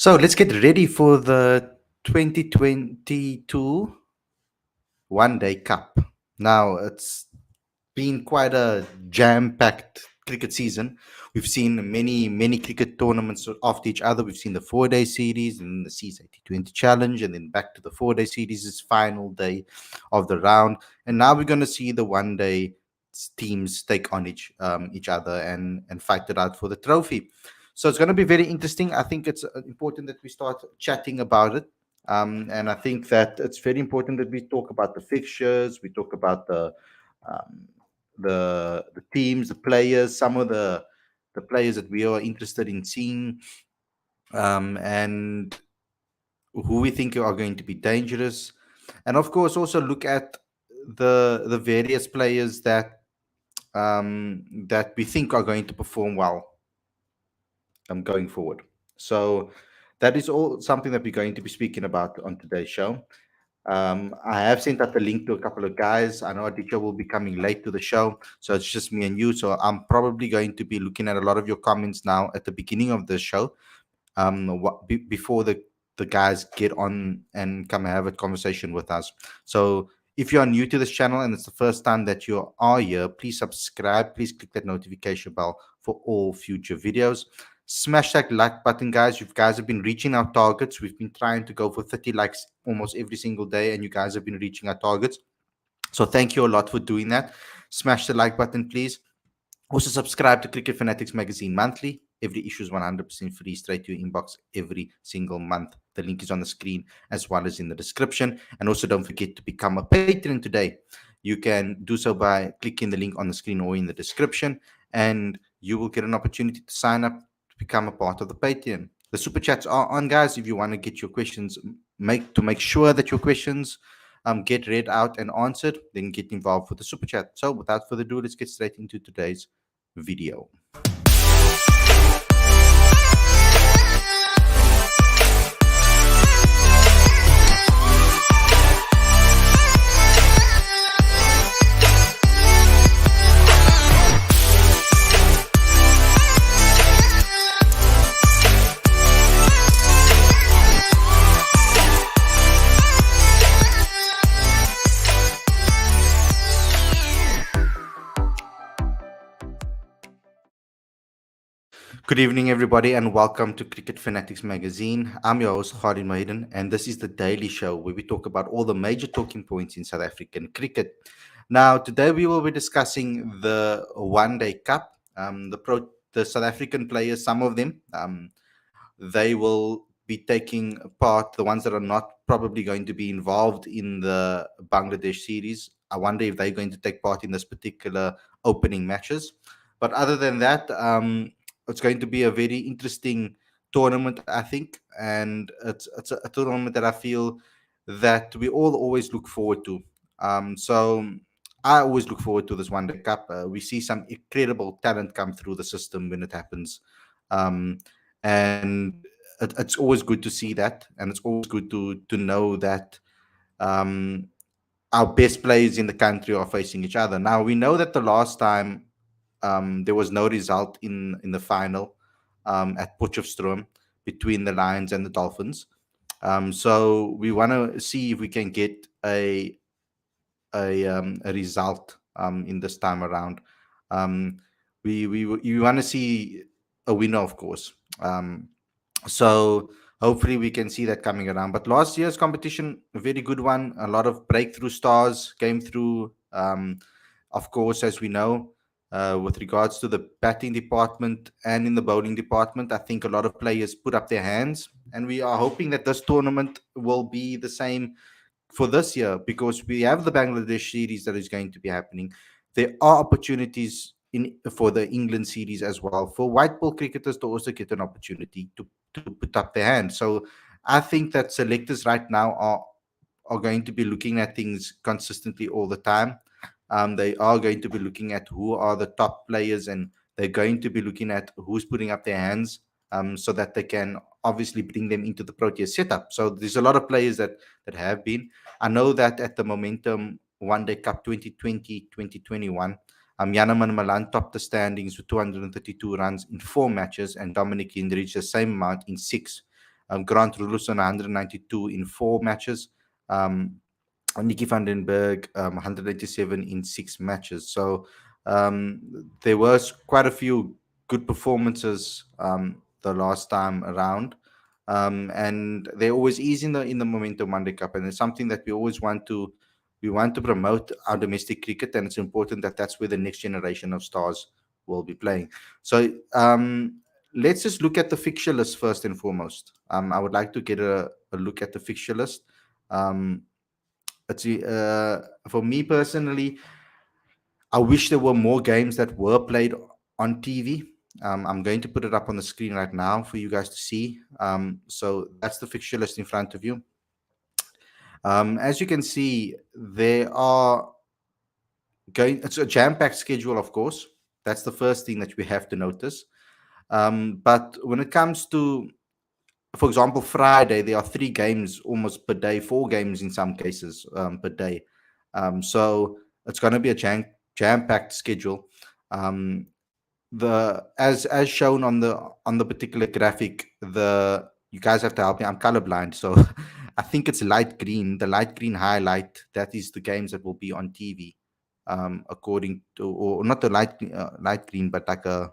So let's get ready for the 2022 One Day Cup. Now, it's been quite a jam packed cricket season. We've seen many cricket tournaments after each other. We've seen the 4 day series and the C80 Challenge, and then back to the 4 day series, is final day of the round. And now we're going to see the one day teams take on each other and fight it out for the trophy. So it's going to be very interesting. I think it's important that we start chatting about it. And I think that it's very important that we talk about the fixtures, we talk about um, the teams, the players, some of the players that we are interested in seeing, and who we think are going to be dangerous, and of course also look at the various players that we think are going to perform well going forward. So that is all something that we're going to be speaking about on today's show. I have sent out the link to a couple of guys. I know Aditya will be coming late to the show, so it's just me and you. So I'm probably going to be looking at a lot of your comments now at the beginning of the show, before the guys get on and come and have a conversation with us. So if you are new to this channel and it's the first time that you are here, please subscribe. Please click that notification bell for all future videos. Smash that like button, guys. You guys have been reaching our targets. We've been trying to go for 30 likes almost every single day, and you guys have been reaching our targets. So thank you a lot for doing that. Smash the like button, please. Also, subscribe to Cricket Fanatics Magazine monthly. Every issue is 100% free, straight to your inbox every single month. The link is on the screen as well as in the description. And also, don't forget to become a patron today. You can do so by clicking the link on the screen or in the description, and you will get an opportunity to sign up to become a part of the Patreon. The super chats are on, guys. If you want to get your questions, make sure that your questions get read out and answered, then get involved with the super chat. So, without further ado, let's get straight into today's video. Good evening, everybody, and welcome to Cricket Fanatics Magazine. I'm your host, Khalid, and this is the daily show where we talk about all the major talking points in South African cricket. Now, today we will be discussing the One Day Cup. The South African players, some of them, they will be taking part. The ones that are not probably going to be involved in the Bangladesh series, I wonder if they're going to take part in this particular opening matches. But other than that, it's going to be a very interesting tournament, I think, and it's a tournament that I feel that we all always look forward to. So I always look forward to this One Day Cup. We see some incredible talent come through the system when it happens, and it's always good to see that, and it's always good to know that um, our best players in the country are facing each other. Now we know that the last time there was no result in the final at Potchefstroom between the Lions and the Dolphins. So we want to see if we can get a result in this time around. Um, we want to see a winner, of course. So hopefully we can see that coming around. But last year's competition, a very good one. A lot of breakthrough stars came through. Of course, as we know, with regards to the batting department and in the bowling department, I think a lot of players put up their hands, and we are hoping that this tournament will be the same for this year, because we have the Bangladesh series that is going to be happening. There are opportunities in for the England series as well for white ball cricketers to also get an opportunity to put up their hand. So I think that selectors right now are going to be looking at things consistently all the time. They are going to be looking at who are the top players, and they're going to be looking at who's putting up their hands, so that they can obviously bring them into the Proteas setup. So there's a lot of players that have been. I know that at the Momentum One Day Cup 2020-2021, Yanaman Malan topped the standings with 232 runs in 4 matches, and Dominic Hindrich the same amount in 6. Grant Rulofsson 192 in 4 matches. Um, Nicky van den Berg 187 in 6 matches. So there was quite a few good performances the last time around. And they're always easy in the Momentum Monday Cup, and it's something that we want to promote our domestic cricket, and it's important that that's where the next generation of stars will be playing. So let's just look at the fixture list first and foremost. I would like to get a look at the fixture list. Um, for me personally, I wish there were more games that were played on TV. I'm going to put it up on the screen right now for you guys to see. So that's the fixture list in front of you. As you can see, there are it's a jam-packed schedule, of course. That's the first thing that we have to notice. But when it comes to, for example, Friday, there are 3 games almost per day, 4 games in some cases per day. So it's going to be a jam-packed schedule. The as shown on the particular graphic, the you guys have to help me. I'm colorblind, so I think it's light green. The light green highlight, that is the games that will be on TV. According to, or not the light green, but like the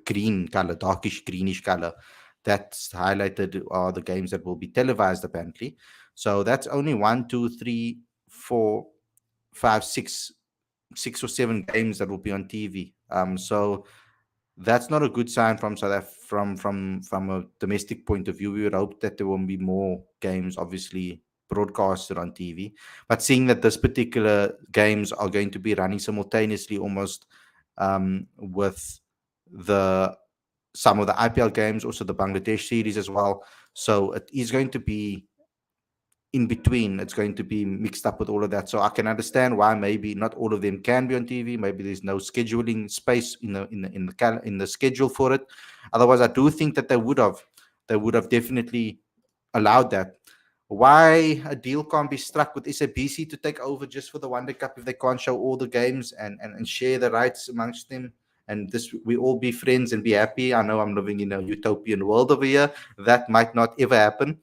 green color, darkish greenish color, that's highlighted are the games that will be televised apparently. So that's only one, two, three, four, five, six or 7 games that will be on TV. So that's not a good sign from from a domestic point of view. We would hope that there will be more games, obviously broadcasted on TV. But seeing that this particular games are going to be running simultaneously, almost with the some of the IPL games, also the Bangladesh series as well. So it is going to be in between. It's going to be mixed up with all of that. So I can understand why maybe not all of them can be on TV. Maybe there's no scheduling space in the schedule for it. Otherwise, I do think that they would have definitely allowed that. Why a deal can't be struck with SABC to take over just for the Wonder Cup if they can't show all the games and share the rights amongst them? And this, we all be friends and be happy. I know I'm living in a utopian world over here. That might not ever happen.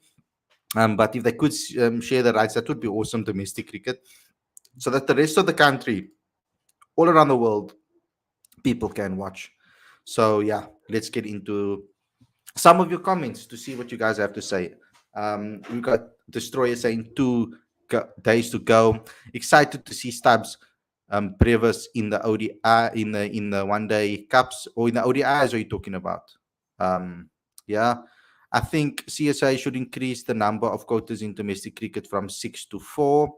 But if they could share the rights, that would be awesome domestic cricket, so that the rest of the country, all around the world, people can watch. So yeah, let's get into some of your comments to see what you guys have to say. We've got Destroyer saying 2 days to go. Excited to see Stubbs, Brevis in the ODI, in the one day cups, or in the ODIs. Are you talking about? Yeah, I think CSA should increase the number of quotas in domestic cricket from 6 to 4.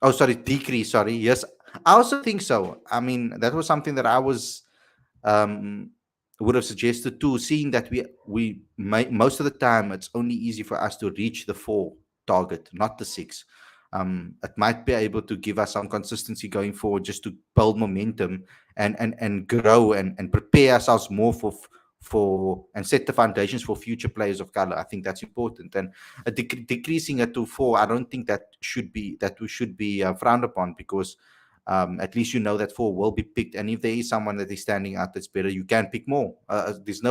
Oh, sorry, decrease. Sorry. Yes, I also think so. I mean, that was something that I was um, would have suggested too. Seeing that most of the time it's only easy for us to reach the 4 target, not the 6. It might be able to give us some consistency going forward, just to build momentum and grow and prepare ourselves more for and set the foundations for future players of color. I think that's important. And decreasing it to 4, I don't think that we should be frowned upon, because at least you know that 4 will be picked. And if there is someone that is standing out that's better, you can pick more. There's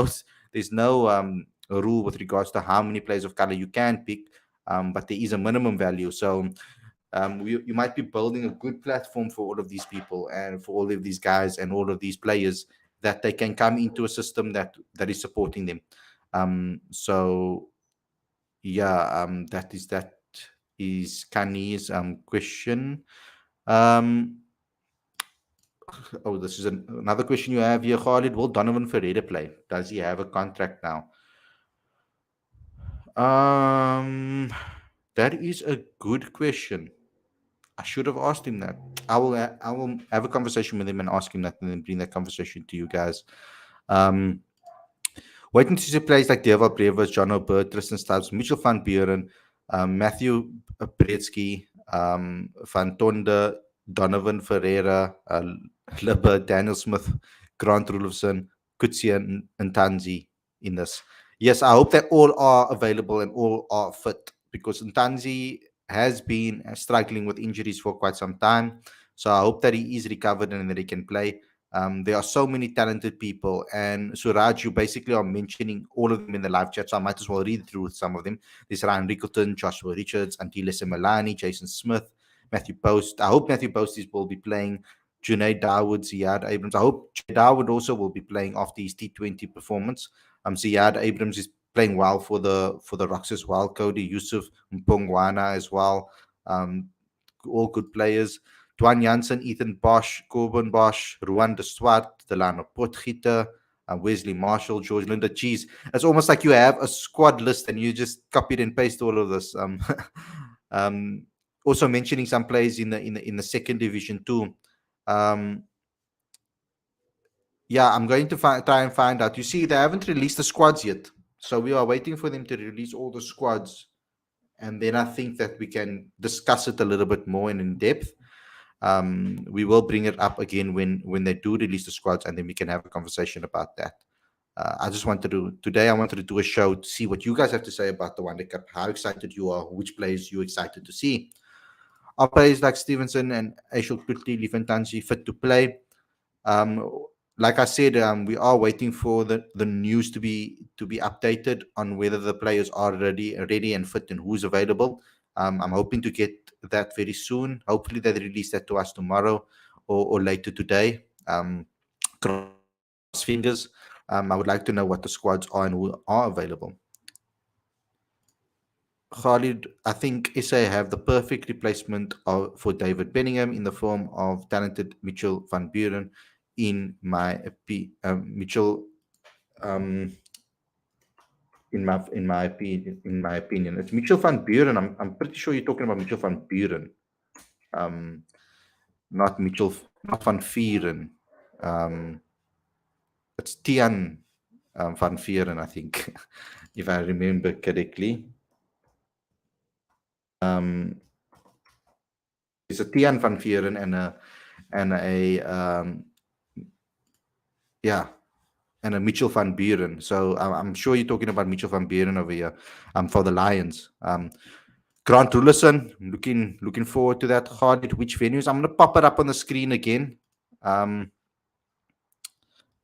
no rule with regards to how many players of color you can pick, but there is a minimum value. So you might be building a good platform for all of these people and for all of these guys and all of these players, that they can come into a system that is supporting them. So yeah, that is Kani's question. Um, oh, this is another question you have here, Khalid. Will Donovan Ferreira play? Does he have a contract now? Um, that is a good question. I should have asked him that. I will have a conversation with him and ask him that, and then bring that conversation to you guys. Um, Waiting to see players like Deva Brevers, John O'Byrne, Tristan Stubbs, Mitchell van Buren, Matthew Bretsky, Van Tonde, Donovan Ferreira, Libber, Daniel Smith, Grant Rulofsson, Kutsia, and Tanzi in this. Yes, I hope that all are available and all are fit, because Ntanzi has been struggling with injuries for quite some time. So I hope that he is recovered and that he can play. There are so many talented people, and Suraj, you basically are mentioning all of them in the live chat, so I might as well read through some of them. There's Ryan Rickleton, Joshua Richards, Antile Semalani, Jason Smith, Matthew Post. I hope Matthew Post will be playing. Junaid Dawood, Ziad Abrams. I hope Junaid Dawood also will be playing after his T20 performance. Ziad Abrams is playing well for the Rocks as well. Cody Yusuf, Mpongwana as well. Um, all good players. Dwan Jansen, Ethan Bosch, Corbin Bosch, Ruan de Swart, Delano Potgieter, Wesley Marshall, George Linder. Geez, it's almost like you have a squad list and you just copied and paste all of this. Um, Also mentioning some players in the second division too. Um, yeah, I'm going to try and find out. You see, they haven't released the squads yet, so we are waiting for them to release all the squads, and then I think that we can discuss it a little bit more and in depth. We will bring it up again when they do release the squads, and then we can have a conversation about that. I just wanted to today. I wanted to do a show to see what you guys have to say about the Wonder Cup. How excited you are? Which players you excited to see? Are players like Stevenson and Ashok Putli, Lifantanji fit to play? Um, like I said, we are waiting for the news to be updated on whether the players are ready and fit and who's available. I'm hoping to get that very soon. Hopefully, they release that to us tomorrow or later today. Cross fingers. I would like to know what the squads are and who are available. Khalid, I think SA have the perfect replacement for David Bellingham in the form of talented Mitchell van Buren. Mitchell, um, in my opinion, it's Mitchell van Buren. I'm pretty sure you're talking about Mitchell van Buren, um, not van Vieren. Um, it's Tian van Vieren, I think, if I remember correctly. Um, it's a Tian van Vieren and a yeah, and a Mitchell van Buren. So I'm sure you're talking about Mitchell van Buren over here, for the Lions. Grant Rullison, looking forward to that. Khalid, which venues? I'm gonna pop it up on the screen again. Um,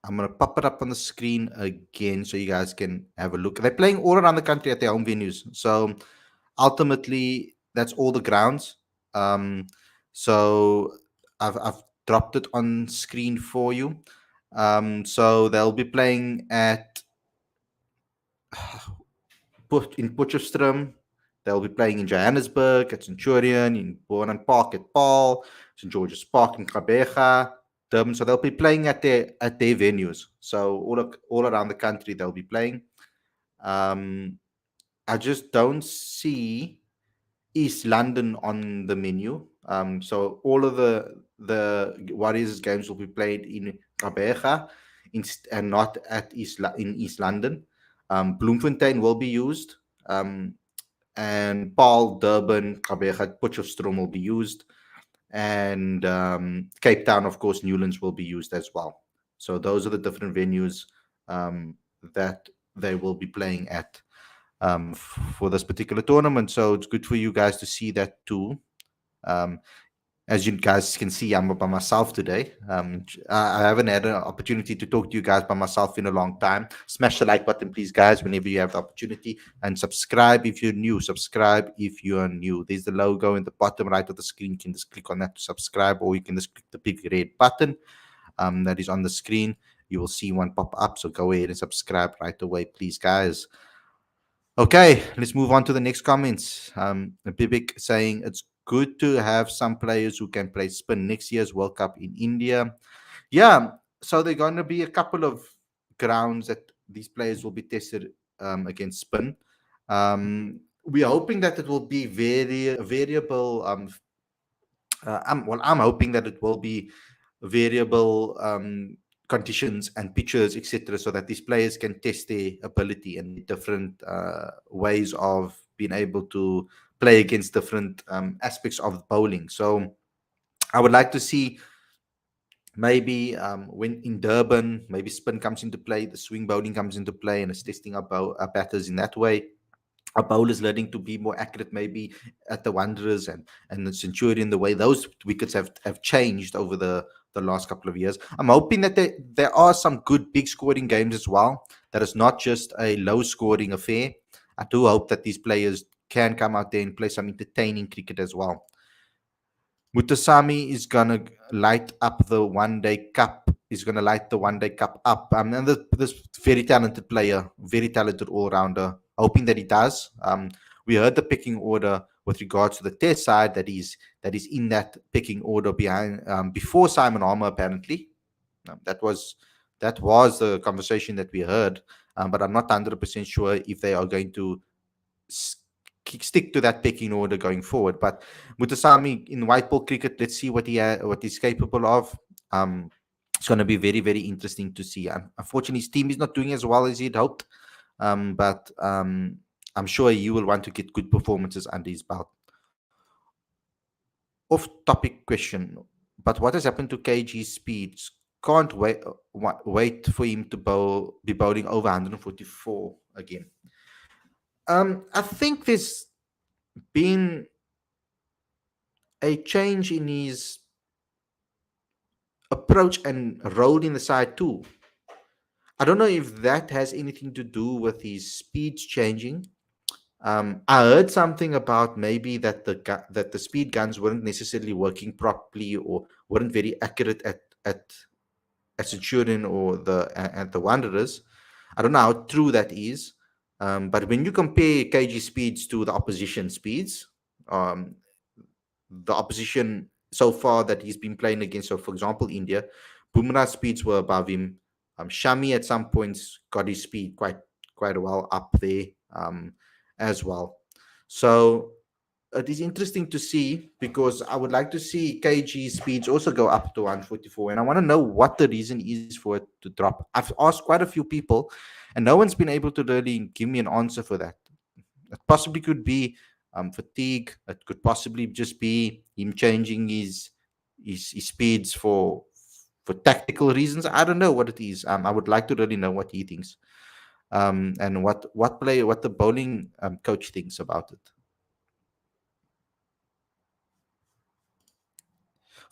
I'm gonna pop it up on the screen again so you guys can have a look. They're playing all around the country at their home venues. So ultimately, that's all the grounds. Um, so I've dropped it on screen for you. So they'll be playing at in Potchefstroom. They'll be playing in Johannesburg at Centurion, in Bonan Park at Paul, St George's Park in Gqeberha, Durban. So they'll be playing at their venues. So all around the country they'll be playing. I just don't see East London on the menu. So all of the Warriors games will be played in Gqeberha and not in East London. Bloemfontein will be used, and Paul, Durban, Gqeberha, Potchefstroom will be used, and Cape Town, of course, Newlands will be used as well. So those are the different venues that they will be playing at for this particular tournament. So it's good for you guys to see that too. Um, as you guys can see, I'm by myself today. I haven't had an opportunity to talk to you guys by myself in a long time. Smash the like button, please, guys, whenever you have the opportunity. And subscribe if you're new. Subscribe if you are new. There's the logo in the bottom right of the screen. You can just click on that to subscribe, or you can just click the big red button that is on the screen. You will see one pop up. So go ahead and subscribe right away, please, guys. Okay, let's move on to the next comments. Bibik saying it's good to have some players who can play spin next year's World Cup in India. Yeah, so there are going to be a couple of grounds that these players will be tested against spin. We are hoping that it will be very variable. I'm hoping that it will be variable conditions and pitches, etc., so that these players can test their ability and different ways of being able to play against different aspects of bowling. So I would like to see maybe when in Durban, maybe spin comes into play, the swing bowling comes into play, and it's testing our batters in that way. Our bowlers learning to be more accurate, maybe at the Wanderers and the Centurion. The way those wickets have changed over the last couple of years. I'm hoping that there are some good big scoring games as well. That is not just a low scoring affair. I do hope that these players can come out there and play some entertaining cricket as well. Mutasami is gonna light up the One Day Cup. Is gonna light the One Day Cup up. And this very talented player, very talented all rounder. Hoping that he does. We heard the picking order with regards to the Test side that is in that picking order behind before Simon Harmer apparently. That was the conversation that we heard, but I'm not 100% sure if they are going to stick to that pecking order going forward. But Mutasami in white ball cricket, let's see what he's capable of. It's going to be very, very interesting to see. Unfortunately, his team is not doing as well as he'd hoped, but I'm sure he will want to get good performances under his belt. Off-topic question, but what has happened to KG's speeds? Can't wait for him to be bowling over 144 again. I think there's been a change in his approach and role in the side too. I don't know if that has anything to do with his speeds changing. I heard something about maybe that the speed guns weren't necessarily working properly or weren't very accurate at Centurion or at the Wanderers. I don't know how true that is. But when you compare KG speeds to the opposition speeds, um, the opposition so far that he's been playing against, so for example, India, Bumrah's speeds were above him. Shami at some points got his speed quite well up there as well. So it is interesting to see because I would like to see KG speeds also go up to 144, and I want to know what the reason is for it to drop. I've asked quite a few people, and no one's been able to really give me an answer for that. It possibly could be fatigue. It could possibly just be him changing his speeds for tactical reasons. I don't know what it is. I would like to really know what he thinks, and what the bowling coach thinks about it.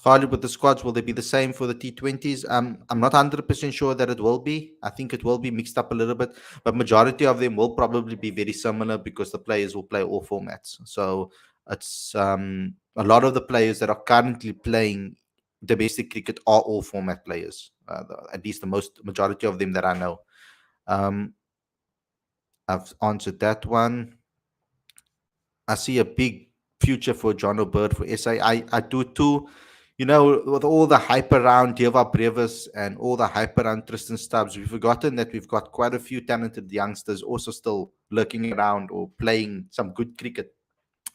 Khalid, with the squads, will they be the same for the T20s? I'm not 100% sure that it will be. I think it will be mixed up a little bit, but majority of them will probably be very similar because the players will play all formats. So it's a lot of the players that are currently playing domestic cricket are all format players. At least the majority of them that I know. Um, I've answered that one. I see a big future for John O'Bird for SA. I do too. You know, with all the hype around Deva Brevis and all the hype around Tristan Stubbs, we've forgotten that we've got quite a few talented youngsters also still lurking around or playing some good cricket.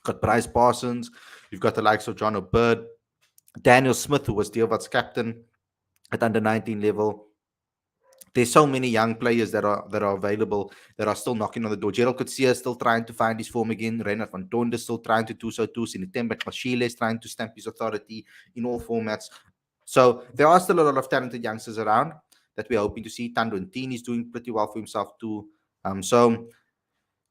Got Bryce Parsons, we've got the likes of John O'Bird, Daniel Smith, who was Deva's captain at under 19 level. There's so many young players that are available that are still knocking on the door. Gerald Coetzee is still trying to find his form again. Reinhard van Tonder is still trying to do so too. Sinetemba Mashile is trying to stamp his authority in all formats. So there are still a lot of talented youngsters around that we're hoping to see. Tando Ntini is doing pretty well for himself too. So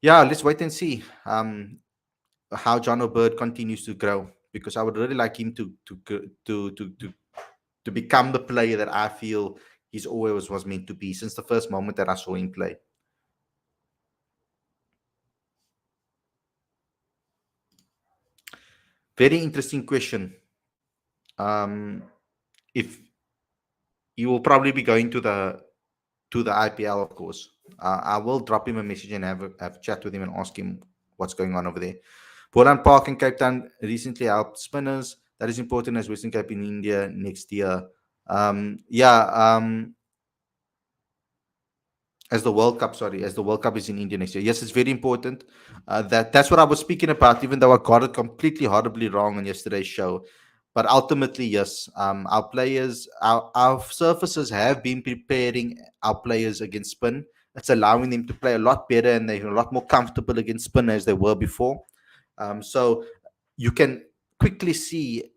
yeah, let's wait and see how John O'Bird continues to grow, because I would really like him to become the player that I feel he's always was meant to be since the first moment that I saw him play. Very interesting question. If you will probably be going to the IPL, of course. I will drop him a message and have a chat with him and ask him what's going on over there. Boland Park in Cape Town recently helped spinners. That is important as Western Cape in India next year. As the World Cup, as the World Cup is in India next year. Yes, it's very important. That's what I was speaking about, even though I got it completely horribly wrong on yesterday's show. But ultimately, yes, our players, our surfaces have been preparing our players against spin. It's allowing them to play a lot better and they're a lot more comfortable against spin as they were before. So you can quickly see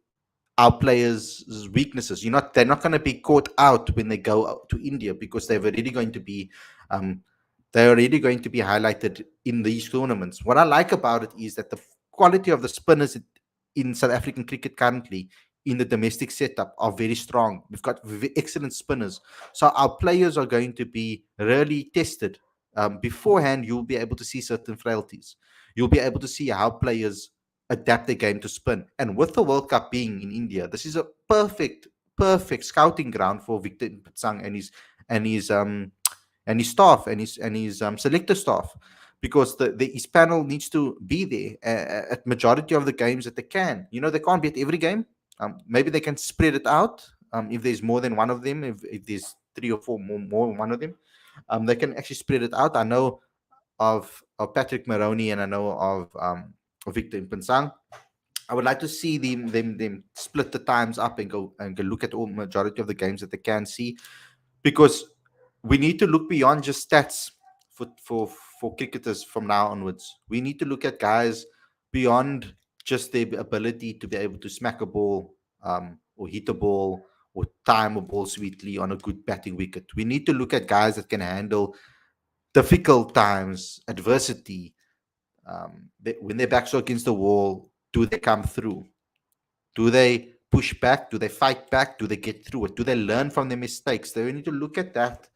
our players' weaknesses. They're not going to be caught out when they go to India because they're already going to be highlighted in these tournaments. What I like about it is that the quality of the spinners in South African cricket currently in the domestic setup are very strong. We've got excellent spinners. So our players are going to be really tested. Beforehand, you'll be able to see certain frailties. You'll be able to see how players adapt their game to spin. And with the World Cup being in India, this is a perfect scouting ground for Victor Pitsang and his and his staff and his selector staff, because his panel needs to be there at majority of the games that they can. They can't be at every game. Maybe they can spread it out. If there's more than one of them, if there's three or four more than one of them, they can actually spread it out. I know of Patrick Maroney, and I know of Victor Impensang. I would like to see them split the times up and go look at all majority of the games that they can see, because we need to look beyond just stats for cricketers from now onwards. We need to look at guys beyond just their ability to be able to smack a ball, or hit a ball, or time a ball sweetly on a good batting wicket. We need to look at guys that can handle difficult times, adversity. When their backs are against the wall, do they come through? Do they push back? Do they fight back? Do they get through it? Do they learn from their mistakes? So we need to look at that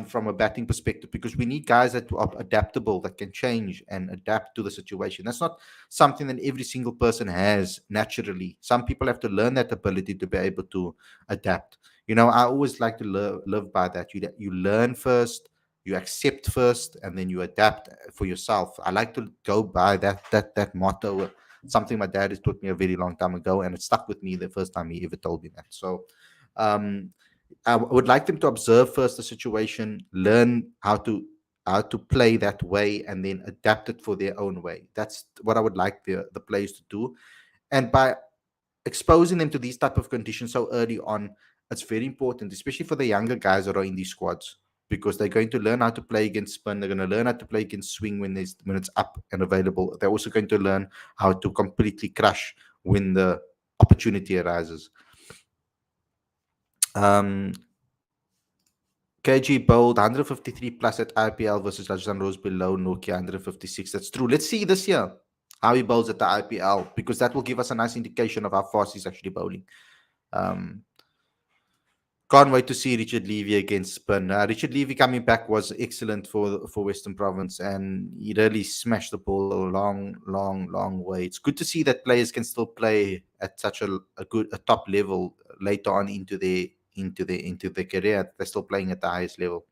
from a batting perspective, because we need guys that are adaptable, that can change and adapt to the situation. That's not something that every single person has naturally. Some people have to learn that ability to be able to adapt. I always like to live by that. You learn first, you accept first, and then you adapt for yourself. I like to go by that motto. Something my dad has taught me a very long time ago, and it stuck with me the first time he ever told me that. So um, I would like them to observe first the situation, learn how to play that way, and then adapt it for their own way. That's what I would like the players to do. And by exposing them to these type of conditions so early on, it's very important, especially for the younger guys that are in these squads, because they're going to learn how to play against spin. They're going to learn how to play against swing when it's up and available. They're also going to learn how to completely crush when the opportunity arises. Um, KG bowled 153 plus at IPL versus Rajasthan Rose below Nokia 156. That's true. Let's see this year how he bowls at the IPL, because that will give us a nice indication of how fast he's actually bowling. Um, Can't wait to see Richard Levy against spin. Richard Levy coming back was excellent for Western Province, and he really smashed the ball a long way. It's good to see that players can still play at such a top level later on into their career. They're still playing at the highest level.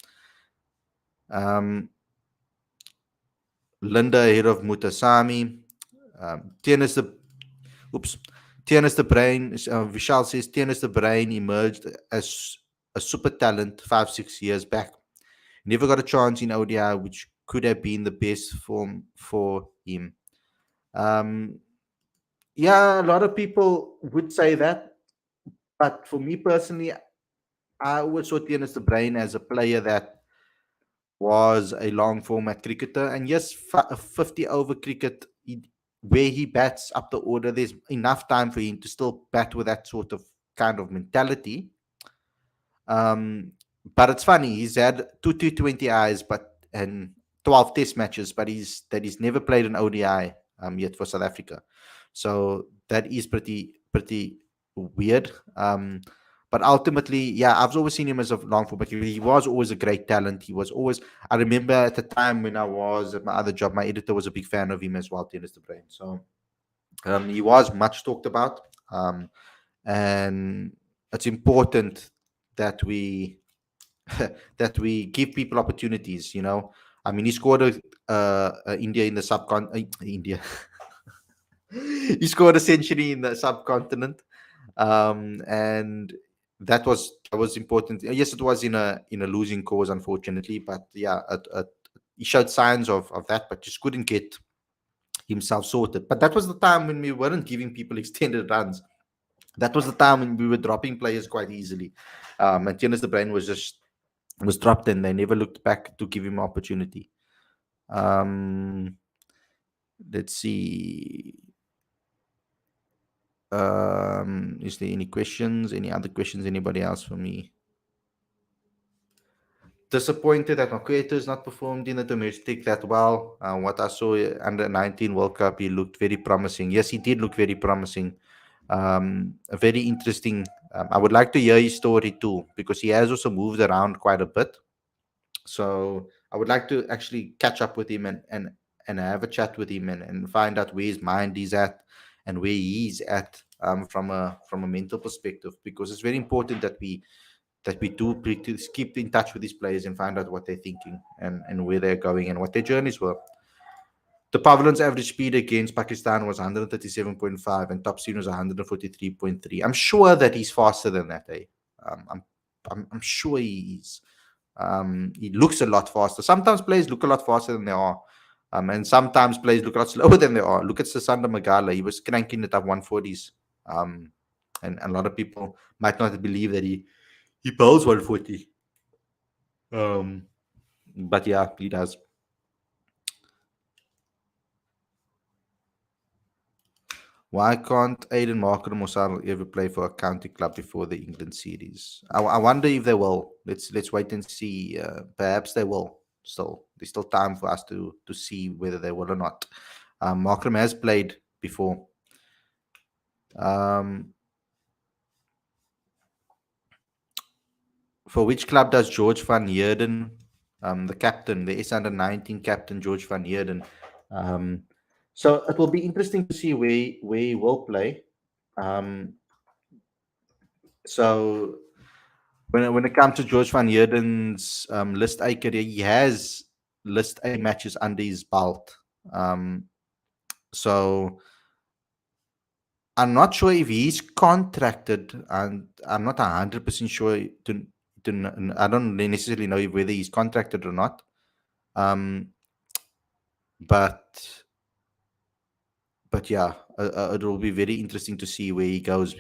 Linda ahead of Mutasami. Tennis the oops. Tennis the Brain. Vishal says Tennis the Brain emerged as a super talent 5-6 years back. Never got a chance in ODI, which could have been the best form for him. Yeah, a lot of people would say that, but for me personally, I always saw Tennis the Brain as a player that was a long format cricketer. And yes, 50 over cricket, where he bats up the order, there's enough time for him to still bat with that sort of kind of mentality. But it's funny, he's had two T20Is and 12 test matches, but he's never played an ODI yet for South Africa. So that is pretty weird. But ultimately, yeah, I've always seen him as a long format. He was always a great talent. He was always. I remember at the time when I was at my other job, my editor was a big fan of him as well, Tennis the Brain. So he was much talked about, and it's important that we that we give people opportunities. I mean, he scored India in the India. He scored a century in the subcontinent, and that was important. Yes, it was in a losing cause, unfortunately, but yeah, he showed signs of that, but just couldn't get himself sorted. But that was the time when we weren't giving people extended runs. That was the time when we were dropping players quite easily. And Tennis the Brain was dropped, and they never looked back to give him opportunity. Let's see. Is there any questions? Any other questions? Anybody else for me? Disappointed that Makueto has not performed in the domestic that well. What I saw under 19 World Cup, he looked very promising. Yes, he did look very promising. A very interesting. I would like to hear his story too, because he has also moved around quite a bit. So I would like to actually catch up with him and have a chat with him and find out where his mind is at and where he's at, from a mental perspective, because it's very important that we do keep in touch with these players and find out what they're thinking and where they're going and what their journeys were. The Pavilions average speed against Pakistan was 137.5 and top speed was 143.3. I'm sure that he's faster than that, eh? Um, I'm, I'm sure he is. He looks a lot faster. Sometimes players look a lot faster than they are. And sometimes players look a lot slower than they are. Look at Sasanda Magala. He was cranking it up 140s. Um, and a lot of people might not believe that he bowls 140. Um, but yeah, he does. Why can't Aiden Markham or Sarl ever play for a county club before the England series? I wonder if they will. Let's wait and see. Perhaps they will. Still, there's still time for us to see whether they will or not. Markham has played before. Um, for which club does George van Heerden, the captain, the S under 19 captain George van Heerden? Um, so it will be interesting to see where he will play. Um, so when it comes to George van Heerden's List A career, he has List A matches under his belt. Um, so I'm not sure if he's contracted, and I'm not 100% sure I don't necessarily know whether he's contracted or not. Um, but yeah, it will be very interesting to see where he goes.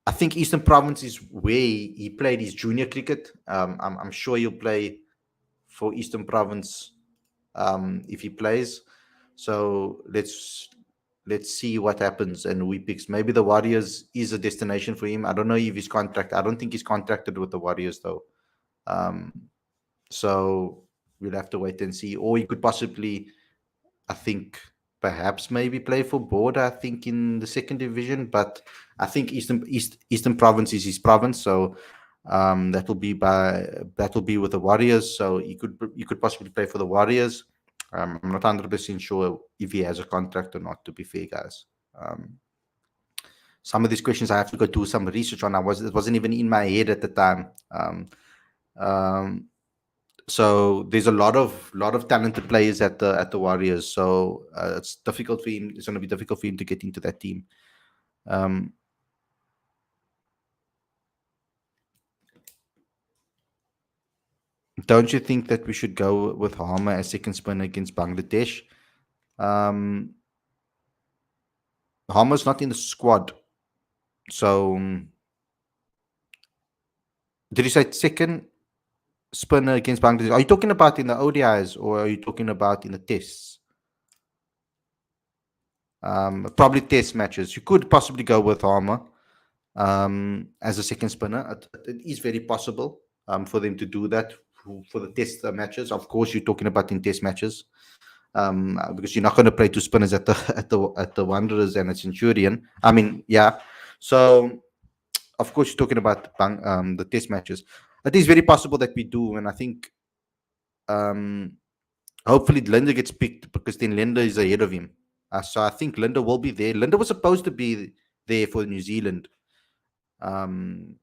I think Eastern Province is where he played his junior cricket. I'm sure he'll play for Eastern Province if he plays. So let's see what happens and who he picks. Maybe the Warriors is a destination for him. I don't know if he's contract. I don't think he's contracted with the Warriors though. Um, so we'll have to wait and see. Or he could possibly, I think, perhaps maybe play for Border. I think in the second division, but I think Eastern Province is his province. So that will be with the Warriors. So you could possibly play for the Warriors. I'm not 100% sure if he has a contract or not. To be fair, guys. Um, some of these questions I have to go do some research on. It wasn't even in my head at the time. Um, so there's a lot of talented players at the Warriors. So it's difficult for him. It's going to be difficult for him to get into that team. Um, don't you think that we should go with Harmer as second spinner against Bangladesh? Um, Harmer's not in the squad. So did you say second spinner against Bangladesh? Are you talking about in the ODIs or are you talking about in the tests? Probably test matches. You could possibly go with Harmer as a second spinner. It is very possible for them to do that for the test matches. Of course, you're talking about in test matches because you're not going to play two spinners at the at the Wanderers and a Centurion. I mean, yeah. So of course, you're talking about the test matches. It is very possible that we do, and I think um, hopefully Linda gets picked because then Linda is ahead of him. So I think Linda will be there. Linda was supposed to be there for New Zealand. Um,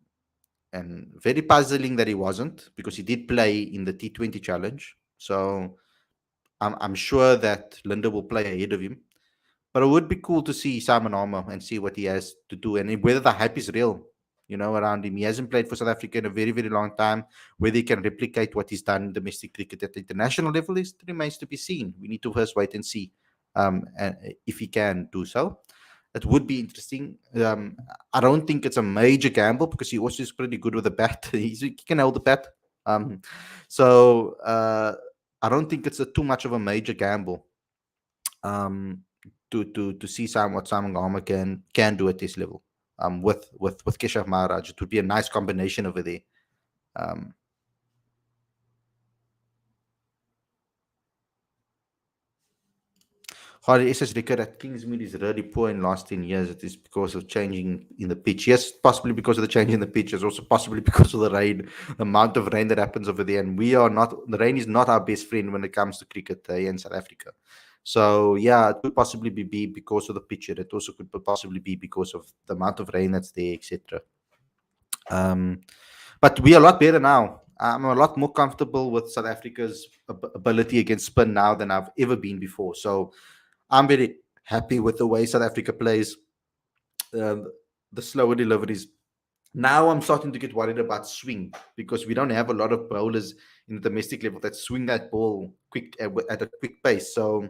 and very puzzling that he wasn't because he did play in the T20 challenge. So I'm sure that Linda will play ahead of him. But it would be cool to see Simon Armour and see what he has to do and whether the hype is real, around him. He hasn't played for South Africa in a very, very long time. Whether he can replicate what he's done in domestic cricket at the international level remains to be seen. We need to first wait and see if he can do so. It would be interesting. I don't think it's a major gamble because he also is pretty good with the bat. He can hold the bat. Um, so I don't think it's too much of a major gamble um, to see what Simon Garma can do at this level. With Keshav Maharaj, it would be a nice combination over there. Um, Hardy SS record at Kingsmead is really poor in last 10 years. It is because of changing in the pitch. Yes, possibly because of the change in the pitch. It's also possibly because of the rain, the amount of rain that happens over there. And we are not, the rain is not our best friend when it comes to cricket here in South Africa. So, yeah, it could possibly be because of the pitch. It also could possibly be because of the amount of rain that's there, etc. Um, but we are a lot better now. I'm a lot more comfortable with South Africa's ability against spin now than I've ever been before. So I'm very happy with the way South Africa plays, um, the slower deliveries. Now I'm starting to get worried about swing because we don't have a lot of bowlers in the domestic level that swing that ball quick at a quick pace. So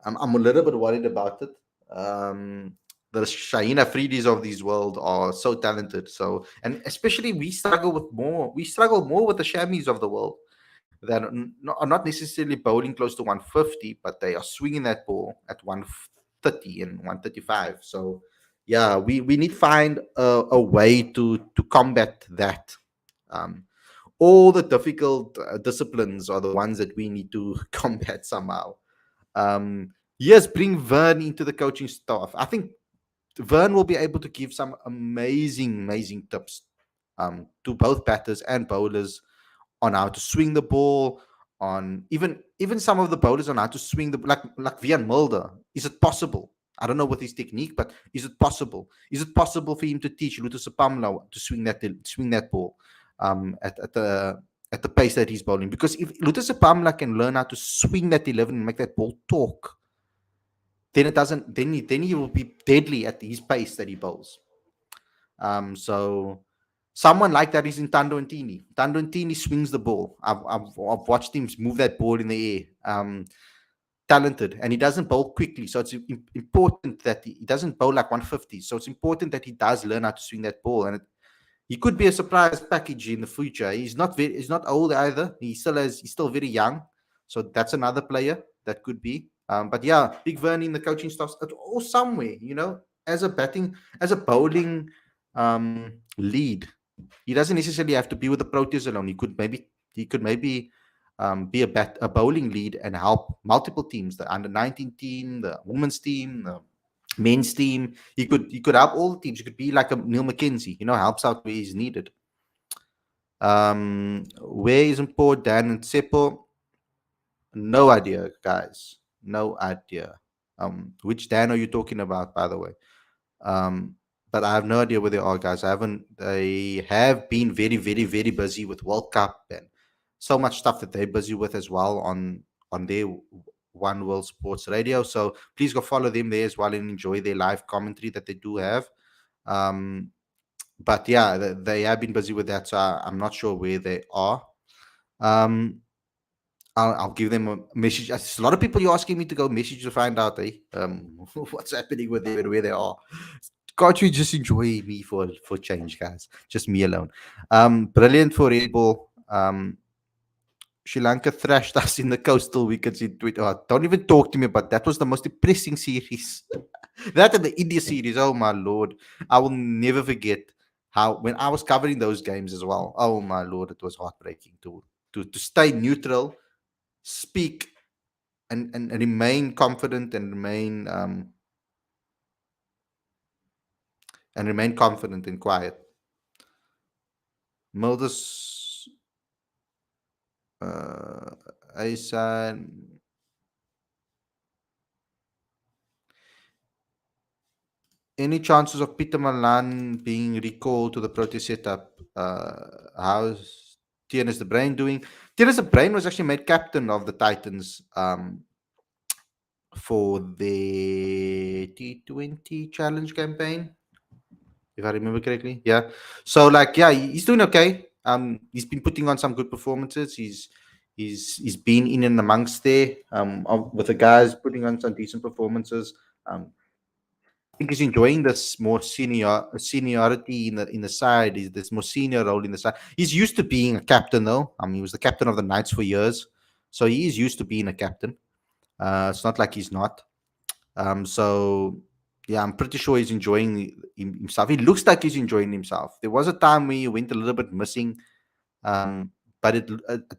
I'm a little bit worried about it. Um, the Shaheen Afridis of this world are so talented. So, and especially we struggle more with the Shamis of the world that are not necessarily bowling close to 150, but they are swinging that ball at 130 and 135. So, yeah, we need to find a way to combat that. Um, all the difficult disciplines are the ones that we need to combat somehow. Yes, bring Vern into the coaching staff. I think Vern will be able to give some amazing tips to both batters and bowlers on how to swing the ball, on even some of the bowlers on how to swing the like Vian Mulder. Is it possible? I don't know what his technique, but is it possible? Is it possible for him to teach Lutus Pamla to swing that ball at the pace that he's bowling? Because if Lutus Pamla can learn how to swing that 11 and make that ball talk, then it doesn't. Then he will be deadly at his pace that he bowls. So someone like that is in Tando Ntini. Tando Ntini swings the ball. I've watched him move that ball in the air. Talented, and he doesn't bowl quickly. So it's important that he doesn't bowl like 150. So it's important that he does learn how to swing that ball, and he could be a surprise package in the future. He's not old either. He's still very young. So that's another player that could be. But yeah, Big Vern in the coaching staff or somewhere, as a bowling lead. He doesn't necessarily have to be with the Proteas alone. He could maybe be a bowling lead and help multiple teams, the under 19 team, the women's team, the men's team. He could help all the teams. He could be like a Neil McKenzie, helps out where he's needed. Where is Import Dan and Seppo? No idea, guys. No idea. Which Dan are you talking about, by the way? Um, but I have no idea where they are, guys. I haven't. They have been very, very, very busy with World Cup and so much stuff that they're busy with as well on their One World Sports Radio. So please go follow them there as well and enjoy their live commentary that they do have. Um, but yeah, they have been busy with that, so I'm not sure where they are. Um, I'll give them a message. There's a lot of people you asking me to go message to find out, what's happening with them and where they are. Can't you just enjoy me for change, guys? Just me alone. Brilliant for Red Bull. Sri Lanka thrashed us in the coastal wickets in Twitter. Oh, don't even talk to me about that. Was the most depressing series. That and the India series. Oh my lord, I will never forget how when I was covering those games as well. Oh my lord, it was heartbreaking to stay neutral, speak, and remain confident and remain confident and quiet. Mildus, Aisan. Any chances of Peter Malan being recalled to the Proteas setup? How's Tienes the Brain doing? Tienes the Brain was actually made captain of the Titans for the T20 challenge campaign, if I remember correctly. Yeah. So yeah, he's doing okay. He's been putting on some good performances. He's been in and amongst there with the guys, putting on some decent performances. I think he's enjoying this more seniority in the side. Is this more senior role in the side? He's used to being a captain though. I mean, he was the captain of the Knights for years, so he is used to being a captain. It's not like he's not. So yeah, I'm pretty sure he's enjoying himself. He looks like he's enjoying himself. There was a time where he went a little bit missing, but it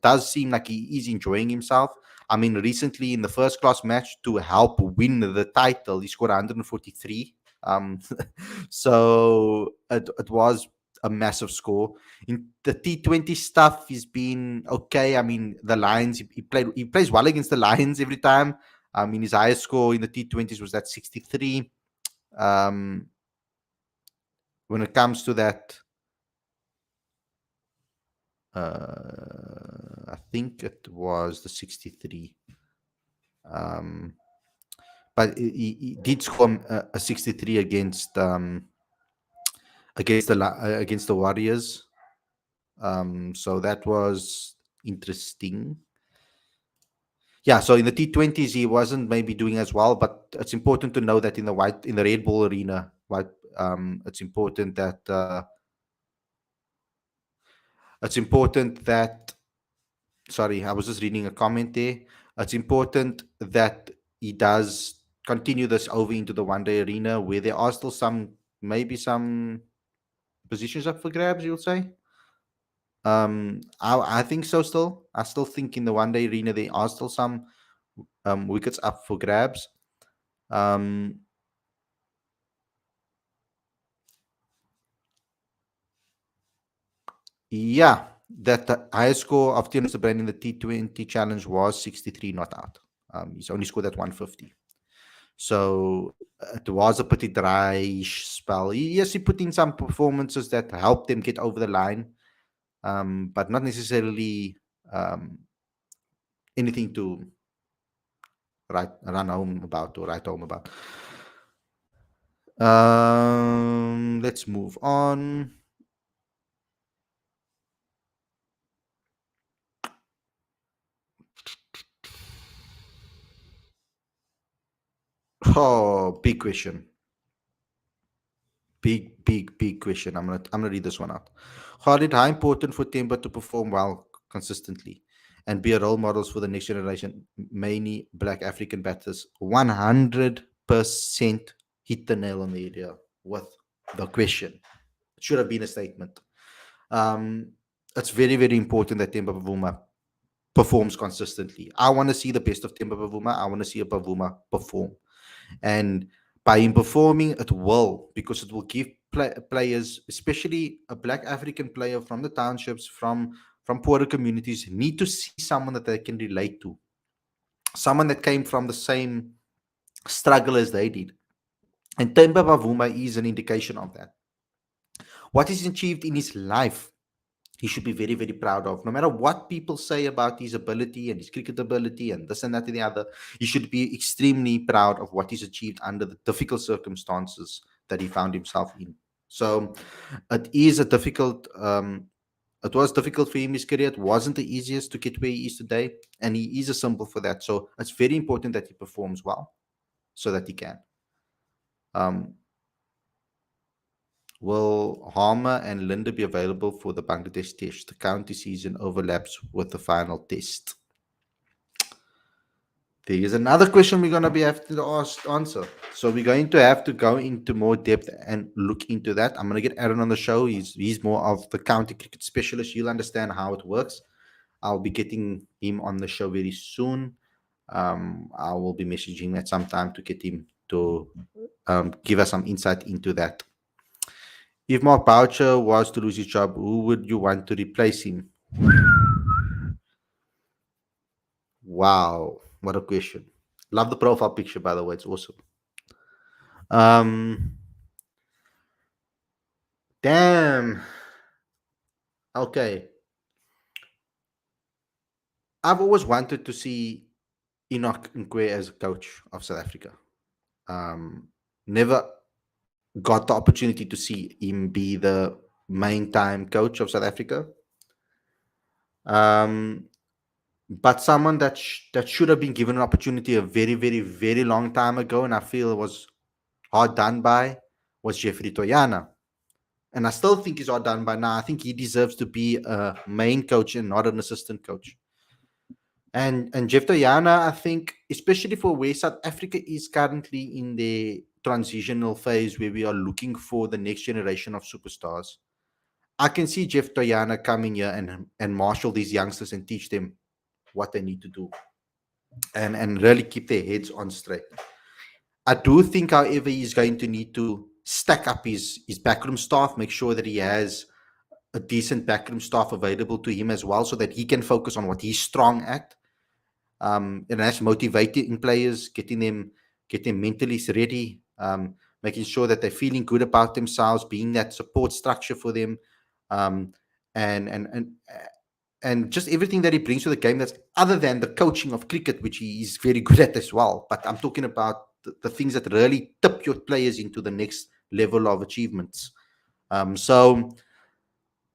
does seem like he is enjoying himself. I mean, recently in the first class match to help win the title, he scored 143. So it was a massive score. In the T20 stuff, he's been okay. I mean, the Lions, he plays well against the Lions every time. I mean, his highest score in the T20s was that 63. Um, when it comes to that, I think it was the 63. Um, but he did score a 63 against the Warriors. So that was interesting. Yeah, so in the T20s he wasn't maybe doing as well, but it's important to know that in the red ball arena, right? It's important that it's important that sorry, I was just reading a comment there. It's important that he does continue this over into the one day arena where there are still maybe some positions up for grabs, you'll say. I think so still. I still think in the one day arena there are still some wickets up for grabs. Um, yeah, that the highest score of Tienes Brand in the T20 challenge was 63 not out. He's only scored at 150. So it was a pretty dry spell. Yes, he put in some performances that helped them get over the line, but not necessarily um, anything to run home about or write home about. Let's move on. Oh, big question. Big question. I'm gonna read this one out. Khalid, how important for Temba to perform well consistently and be a role models for the next generation, mainly Black African batters? 100% hit the nail on the head here with the question. It should have been a statement. Um, it's very important that Temba Bavuma performs consistently. I want to see the best of Temba Bavuma. I want to see a Bavuma perform. And by him performing, it will, because it will give players, especially a Black African player from the townships, from poorer communities, need to see someone that they can relate to, someone that came from the same struggle as they did. And Temba Bavuma is an indication of that. What he's achieved in his life, he should be very proud of. No matter what people say about his ability and his cricket ability and this and that and the other, he should be extremely proud of what he's achieved under the difficult circumstances that he found himself in. So it is a difficult it was difficult for him in his career. It wasn't the easiest to get where he is today, and he is a symbol for that. So it's very important that he performs well so that he can. um Will Harmer and Linda be available for the Bangladesh test? The county season overlaps with the final test. There is another question we're going to be have to answer. So we're going to have to go into more depth and look into that. I'm going to get Aaron on the show. He's more of the county cricket specialist. He'll understand how it works. I'll be getting him on the show very soon. I will be messaging him at some time to get him to give us some insight into that. If Mark Boucher was to lose his job, who would you want to replace him? Wow, what a question. Love the profile picture, by the way. It's awesome. Um, damn. Okay. I've always wanted to see Enoch Nkwe as a coach of South Africa. Never got the opportunity to see him be the main time coach of South Africa. But someone that should have been given an opportunity a very long time ago, and I feel it was hard done by, was Jeffrey Toyana. And I still think he's hard done by now. I think he deserves to be a main coach and not an assistant coach. And Jeff Toyana, I think, especially for where South Africa is currently in the transitional phase where we are looking for the next generation of superstars, I can see Jeff Toyana coming here and marshal these youngsters and teach them what they need to do, and really keep their heads on straight. I do think, however, he's going to need to stack up his backroom staff, make sure that he has a decent backroom staff available to him as well, so that he can focus on what he's strong at. And that's motivating players, get them mentally ready, making sure that they're feeling good about themselves, being that support structure for them, um, and and and and just everything that he brings to the game. That's other than the coaching of cricket, which he is very good at as well. But I'm talking about the things that really tip your players into the next level of achievements. So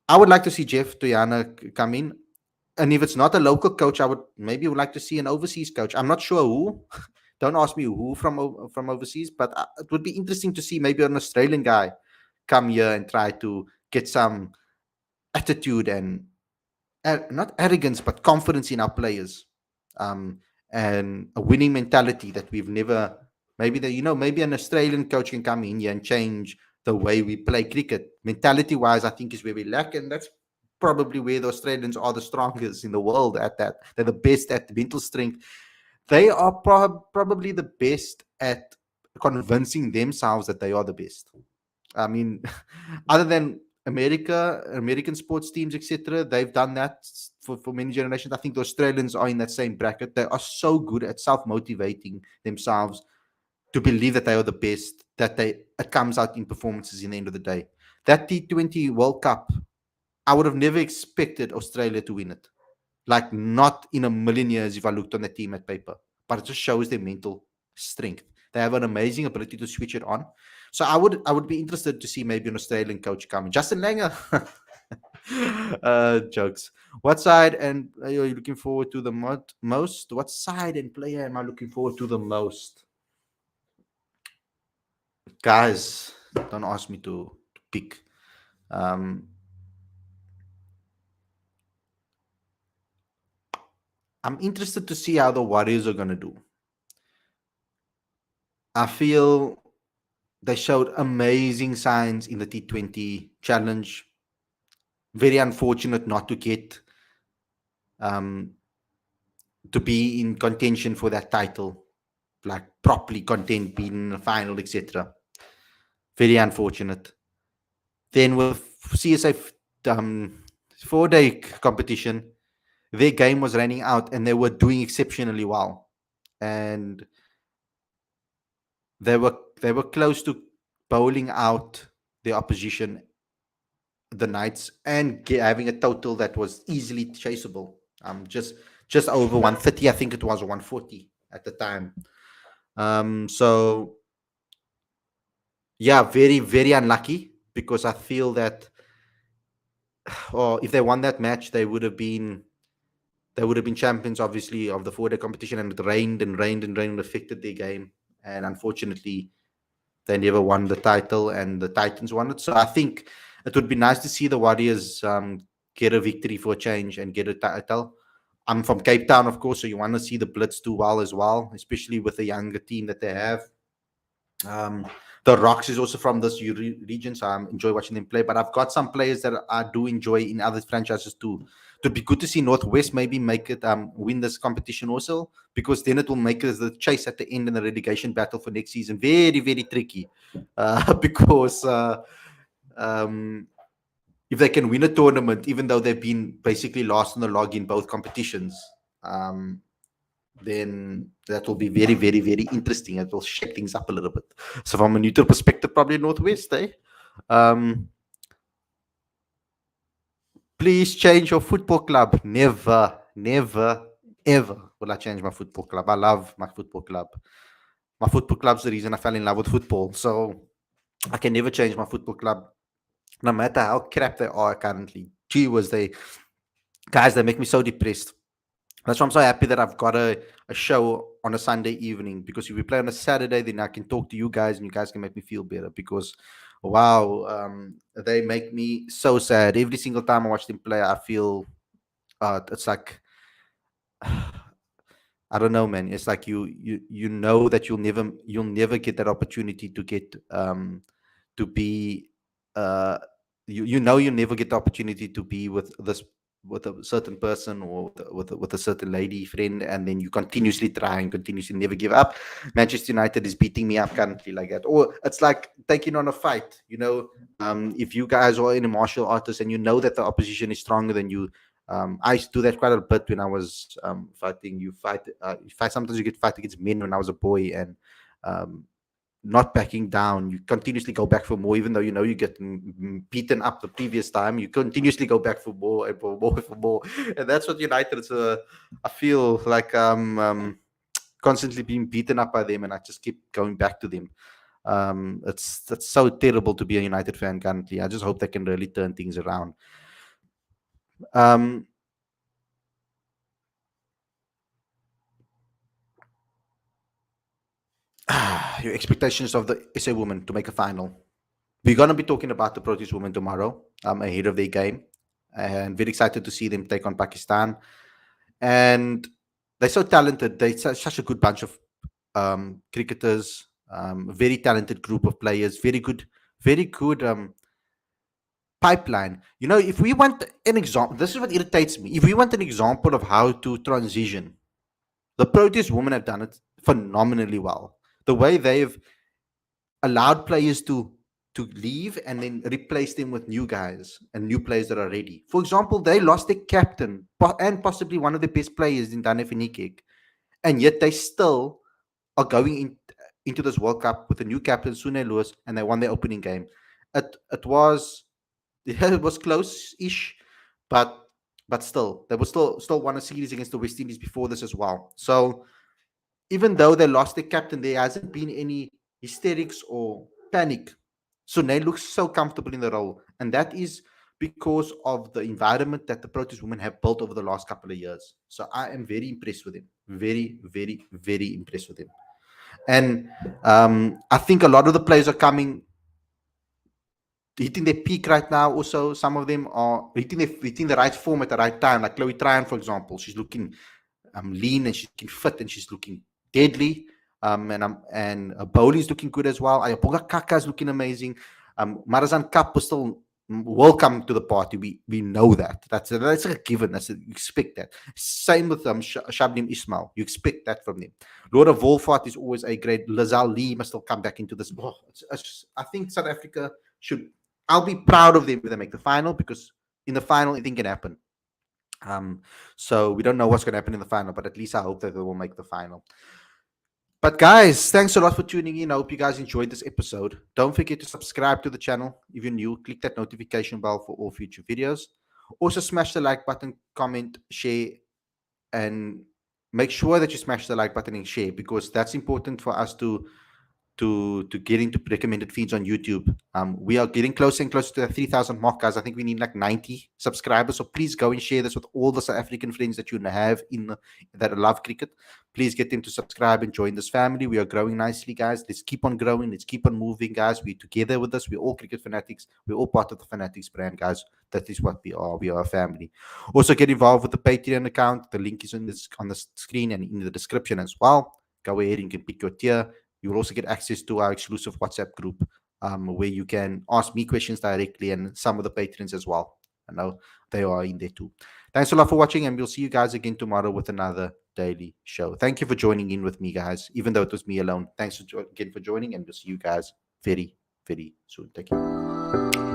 I would like to see Jeff Toyana come in. And if it's not a local coach, I would like to see an overseas coach. I'm not sure who. Don't ask me who from overseas, but it would be interesting to see maybe an Australian guy come here and try to get some attitude and not arrogance, but confidence in our players, um, and a winning mentality that we've never. Maybe maybe an Australian coach can come in here and change the way we play cricket. Mentality wise, I think is where we lack, and that's probably where the Australians are the strongest in the world at that. They're the best at mental strength. They are probably the best at convincing themselves that they are the best. I mean, other than American sports teams, etc., they've done that for many generations. I think the Australians are in that same bracket. They are so good at self motivating themselves to believe that they are the best, that it comes out in performances in the end of the day. That T20 World Cup, I would have never expected Australia to win it. Like, not in a million years if I looked on the team at paper. But it just shows their mental strength. They have an amazing ability to switch it on. So I would be interested to see maybe an Australian coach coming. Justin Langer. Jokes. What side and are you looking forward to the most? What side and player am I looking forward to the most? Guys, don't ask me to pick. Um, I'm interested to see how the Warriors are going to do. I feel they showed amazing signs in the T20 challenge. Very unfortunate not to get um, to be in contention for that title, like properly content, being in the final, etc. Very unfortunate. Then with CSA 4-day competition, their game was running out and they were doing exceptionally well, and they were close to bowling out the opposition, the Knights, and having a total that was easily chaseable. Just over 130, I think it was 140 at the time. So yeah, very very unlucky, because I feel that, or if they won that match, they would have been champions, obviously, of the 4-day competition, and it rained and rained and rained and affected their game, and unfortunately they never won the title, and the Titans won it. So I think it would be nice to see the Warriors get a victory for a change and get a title. I'm from Cape Town, of course, so you want to see the Blitz do well as well, especially with the younger team that they have. Um, the Rocks is also from this region, so I enjoy watching them play. But I've got some players that I do enjoy in other franchises too. It would be good to see Northwest maybe make it win this competition also, because then it will make the chase at the end in the relegation battle for next season very very tricky, because um, if they can win a tournament, even though they've been basically last on the log in both competitions, um, then that will be very, very, very interesting. It will shake things up a little bit. So from a neutral perspective, probably Northwest, eh? Um, please change your football club. Never, never, ever will I change my football club. I love my football club. My football club's the reason I fell in love with football. So I can never change my football club, no matter how crap they are currently. Gee, they make me so depressed. That's why I'm so happy that I've got a show on a Sunday evening, because if we play on a Saturday, then I can talk to you guys and you guys can make me feel better, because wow, they make me so sad. Every single time I watch them play, I feel it's like I don't know, man. It's like you know that you'll never get that opportunity to get to be uh you know you never get the opportunity to be with a certain person or with a certain lady friend, and then you continuously try and continuously never give up. Manchester United is beating me up currently like that, or it's like taking on a fight. If you guys are in a martial artist and you know that the opposition is stronger than you. I used to do that quite a bit when I was fighting. You fight. Sometimes you get fight against men when I was a boy, and um, not backing down. You continuously go back for more, even though you know you get beaten up the previous time. You continuously go back for more and for more and for more, and that's what United is. I feel like constantly being beaten up by them, and I just keep going back to them. It's That's so terrible to be a United fan currently. I just hope they can really turn things around. Um, your expectations of the SA women to make a final. We're going to be talking about the Proteas women tomorrow, ahead of their game, and very excited to see them take on Pakistan. And they're so talented. They're such a good bunch of cricketers, very talented group of players, very good pipeline. If we want an example, this is what irritates me. If we want an example of how to transition, the Proteas women have done it phenomenally well. The way they've allowed players to leave and then replace them with new guys and new players that are ready. For example, they lost their captain and possibly one of the best players in Dane Finikek, and yet they still are going into this World Cup with a new captain, Sune Lewis, and they won their opening game. It was it was close-ish, but still, they were still won a series against the West Indies before this as well. So even though they lost their captain, there hasn't been any hysterics or panic. Sune looks so comfortable in the role, and that is because of the environment that the Proteas women have built over the last couple of years. So I am very impressed with him. Very, very, very impressed with him. And I think a lot of the players are coming, hitting their peak right now. Also, some of them are hitting the right form at the right time. Like Chloe Tryon, for example, she's looking lean and she's looking fit and she's looking deadly. And Bowley's looking good as well. Ayapoga Kaka's looking amazing. Marazan Cup was still welcome to the party. We know that. That's a given. You expect that. Same with Shabnim Ismail. You expect that from them. Laura Wolfart is always a great. Lazal Lee must still come back into this. I think South Africa should. I'll be proud of them if they make the final, because in the final anything can happen. So we don't know what's going to happen in the final, but at least I hope that they will make the final. But guys, thanks a lot for tuning in. I hope you guys enjoyed this episode. Don't forget to subscribe to the channel if you're new. Click that notification bell for all future videos. Also, smash the like button, comment, share, and make sure that you smash the like button and share, because that's important for us to get into recommended feeds on YouTube. We are getting closer and closer to the 3,000 mark, guys. I think we need like 90 subscribers. So please go and share this with all the South African friends that you have that love cricket. Please get them to subscribe and join this family. We are growing nicely, guys. Let's keep on growing. Let's keep on moving, guys. We're together with us. We're all cricket fanatics. We're all part of the Fanatics brand, guys. That is what we are. We are a family. Also, get involved with the Patreon account. The link is on the screen and in the description as well. Go ahead and you can pick your tier. You will also get access to our exclusive WhatsApp group, where you can ask me questions directly, and some of the patrons as well. I know they are in there too. Thanks a lot for watching, and we'll see you guys again tomorrow with another daily show. Thank you for joining in with me, guys, even though it was me alone. Thanks again for joining, and we'll see you guys very, very soon. Thank you.